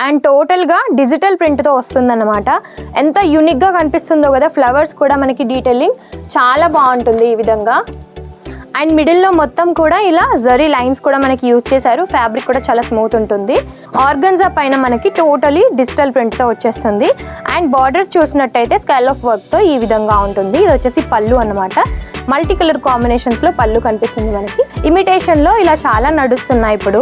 And టోటల్గా digital ప్రింట్తో వస్తుందన్నమాట. ఎంత యూనిక్గా కనిపిస్తుందో కదా, ఫ్లవర్స్ కూడా మనకి డీటెయిలింగ్ చాలా బాగుంటుంది ఈ విధంగా. అండ్ మిడిల్లో మొత్తం కూడా ఇలా జరీ లైన్స్ కూడా మనకి యూజ్ చేశారు. ఫ్యాబ్రిక్ కూడా చాలా స్మూత్ ఉంటుంది. ఆర్గన్జా పైన మనకి టోటలీ డిజిటల్ ప్రింట్తో వచ్చేస్తుంది. అండ్ బార్డర్స్ చూసినట్టయితే స్కేల్ ఆఫ్ వర్క్తో ఈ విధంగా ఉంటుంది. ఇది వచ్చేసి పళ్ళు అన్నమాట. మల్టీ కలర్ కాంబినేషన్స్లో పళ్ళు కనిపిస్తుంది మనకి. ఇమిటేషన్లో ఇలా చాలా నడుస్తున్నాయి. ఇప్పుడు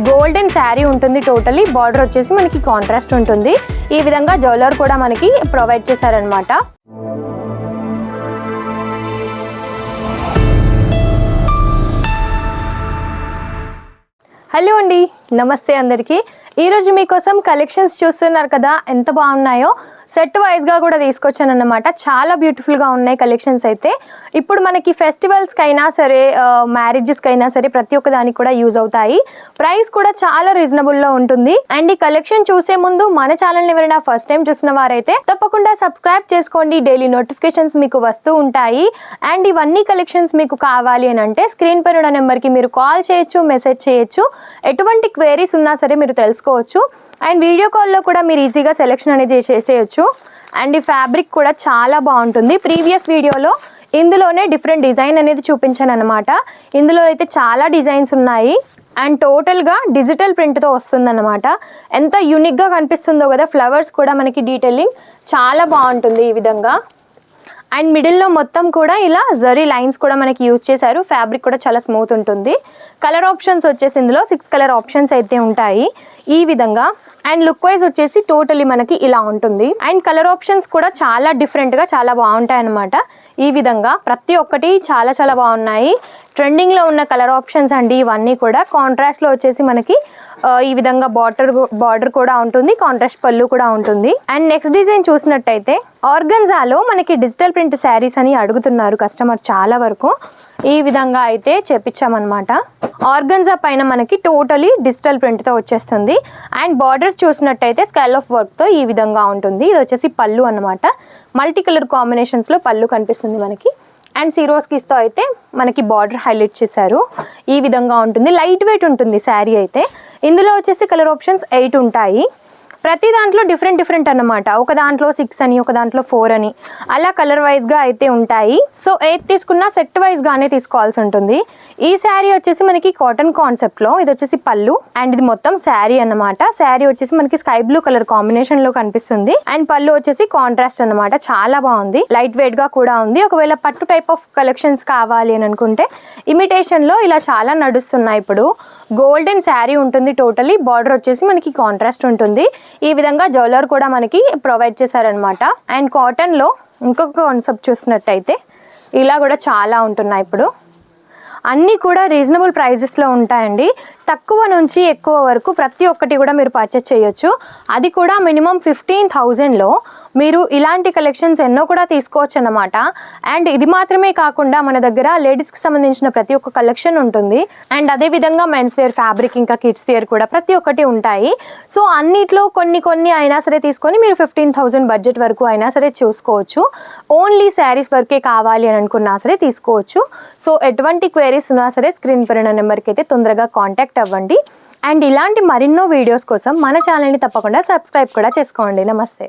గోల్డెన్ శారీ ఉంటుంది. టోటలీ బార్డర్ వచ్చేసి మనకి కాంట్రాస్ట్ ఉంటుంది. ఈ విధంగా జ్యువెలర్ కూడా మనకి ప్రొవైడ్ చేశారనమాట. హలో అండి, నమస్తే అందరికీ. ఈరోజు మీకోసం కలెక్షన్స్ చూస్తున్నారు కదా, ఎంత బాగున్నాయో. సెట్ వైజ్గా కూడా తీసుకొచ్చాను అన్నమాట. చాలా బ్యూటిఫుల్గా ఉన్నాయి కలెక్షన్స్ అయితే. ఇప్పుడు మనకి ఫెస్టివల్స్కి అయినా సరే, మ్యారేజెస్కి అయినా సరే, ప్రతి ఒక్క దానికి కూడా యూజ్ అవుతాయి. ప్రైస్ కూడా చాలా రీజనబుల్లో ఉంటుంది. అండ్ ఈ కలెక్షన్ చూసే ముందు మన ఛానల్ని ఎవరైనా ఫస్ట్ టైం చూసిన వారైతే తప్పకుండా సబ్స్క్రైబ్ చేసుకోండి. డైలీ నోటిఫికేషన్స్ మీకు వస్తూ ఉంటాయి. అండ్ ఇవన్నీ కలెక్షన్స్ మీకు కావాలి అని అంటే స్క్రీన్ పైన ఉన్న నెంబర్కి మీరు కాల్ చేయొచ్చు, మెసేజ్ చేయొచ్చు. ఎటువంటి క్వైరీస్ ఉన్నా సరే మీరు తెలుసుకోవచ్చు. అండ్ వీడియో కాల్లో కూడా మీరు ఈజీగా సెలెక్షన్ అనేది చేసేయచ్చు. అండ్ ఈ ఫ్యాబ్రిక్ కూడా చాలా బాగుంటుంది. ప్రీవియస్ వీడియోలో ఇందులోనే డిఫరెంట్ డిజైన్ అనేది చూపించాను అనమాట. ఇందులో అయితే చాలా డిజైన్స్ ఉన్నాయి. అండ్ టోటల్గా డిజిటల్ ప్రింట్తో వస్తుందన్నమాట. ఎంత యూనిక్గా కనిపిస్తుందో కదా, ఫ్లవర్స్ కూడా మనకి డీటెయిలింగ్ చాలా బాగుంటుంది ఈ విధంగా. అండ్ మిడిల్లో మొత్తం కూడా ఇలా జరీ లైన్స్ కూడా మనకి యూజ్ చేశారు. ఫ్యాబ్రిక్ కూడా చాలా స్మూత్ ఉంటుంది. కలర్ ఆప్షన్స్ వచ్చేసి ఇందులో 6 కలర్ ఆప్షన్స్ అయితే ఉంటాయి ఈ విధంగా. అండ్ లుక్ వైజ్ వచ్చేసి టోటలీ మనకి ఇలా ఉంటుంది. అండ్ కలర్ ఆప్షన్స్ కూడా చాలా డిఫరెంట్గా చాలా బాగుంటాయి అన్నమాట. ఈ విధంగా ప్రతి ఒక్కటి చాలా చాలా బాగున్నాయి. ట్రెండింగ్లో ఉన్న కలర్ ఆప్షన్స్ అండి ఇవన్నీ కూడా. కాంట్రాస్ట్లో వచ్చేసి మనకి ఈ విధంగా బార్డర్ కూడా ఉంటుంది. కాంట్రాస్ట్ పళ్ళు కూడా ఉంటుంది. అండ్ నెక్స్ట్ డిజైన్ చూసినట్టయితే ఆర్గన్జాలో మనకి డిజిటల్ ప్రింట్ శారీస్ అని అడుగుతున్నారు కస్టమర్ చాలా వరకు. ఈ విధంగా అయితే చేపించామన్నమాట. ఆర్గన్జా పైన మనకి టోటలీ డిజిటల్ ప్రింట్తో వచ్చేస్తుంది. అండ్ బార్డర్స్ చూసినట్టయితే స్కేల్ ఆఫ్ వర్క్తో ఈ విధంగా ఉంటుంది. ఇది వచ్చేసి పళ్ళు అన్నమాట. మల్టీ కలర్ కాంబినేషన్స్లో పళ్ళు కనిపిస్తుంది మనకి. అండ్ సిరోస్కిస్తో అయితే మనకి బార్డర్ హైలైట్ చేశారు. ఈ విధంగా ఉంటుంది. లైట్ వెయిట్ ఉంటుంది శారీ అయితే. ఇందులో వచ్చేసి కలర్ ఆప్షన్స్ 8 ఉంటాయి. ప్రతి దాంట్లో డిఫరెంట్ అన్నమాట. ఒక దాంట్లో 6 అని, ఒక దాంట్లో 4 అని, అలా కలర్ వైజ్గా అయితే ఉంటాయి. సో 8 తీసుకున్నా సెట్ వైజ్గానే తీసుకోవాల్సి ఉంటుంది. ఈ శారీ వచ్చేసి మనకి కాటన్ కాన్సెప్ట్లో, ఇది వచ్చేసి పళ్ళు. అండ్ ఇది మొత్తం శారీ అన్నమాట. శారీ వచ్చేసి మనకి స్కై బ్లూ కలర్ కాంబినేషన్లో కనిపిస్తుంది. అండ్ పళ్ళు వచ్చేసి కాంట్రాస్ట్ అన్నమాట. చాలా బాగుంది. లైట్ వెయిట్గా కూడా ఉంది. ఒకవేళ పట్టు టైప్ ఆఫ్ కలెక్షన్స్ కావాలి అని అనుకుంటే ఇమిటేషన్లో ఇలా చాలా నడుస్తున్నాయి. ఇప్పుడు గోల్డెన్ శారీ ఉంటుంది. టోటలీ బార్డర్ వచ్చేసి మనకి కాంట్రాస్ట్ ఉంటుంది. ఈ విధంగా జ్యువెలర్ కూడా మనకి ప్రొవైడ్ చేశారనమాట. అండ్ కాటన్లో ఇంకొక కాన్సెప్ట్ చూసినట్టయితే ఇలా కూడా చాలా ఉంటున్నాయి. ఇప్పుడు అన్నీ కూడా రీజనబుల్ ప్రైజెస్లో ఉంటాయండి. తక్కువ నుంచి ఎక్కువ వరకు ప్రతి ఒక్కటి కూడా మీరు పర్చేస్ చేయొచ్చు. అది కూడా మినిమం 15,000లో మీరు ఇలాంటి కలెక్షన్స్ ఎన్నో కూడా తీసుకోవచ్చు అన్నమాట. అండ్ ఇది మాత్రమే కాకుండా మన దగ్గర లేడీస్కి సంబంధించిన ప్రతి ఒక్క కలెక్షన్ ఉంటుంది. అండ్ అదేవిధంగా మెన్స్ వేర్, ఫ్యాబ్రిక్, ఇంకా కిడ్స్ వేర్ కూడా ప్రతి ఒక్కటి ఉంటాయి. సో అన్నిట్లో కొన్ని అయినా సరే తీసుకొని మీరు 15,000 బడ్జెట్ వరకు అయినా సరే చూసుకోవచ్చు. ఓన్లీ శారీస్ వరకే కావాలి అని అనుకున్నా సరే తీసుకోవచ్చు. సో ఎటువంటి క్వైరీస్ ఉన్నా సరే స్క్రీన్ పైన నెంబర్కి అయితే తొందరగా కాంటాక్ట్ అవ్వండి. అండ్ ఇలాంటి మరిన్నో వీడియోస్ కోసం మన ఛానల్ని తప్పకుండా సబ్స్క్రైబ్ కూడా చేసుకోండి. నమస్తే.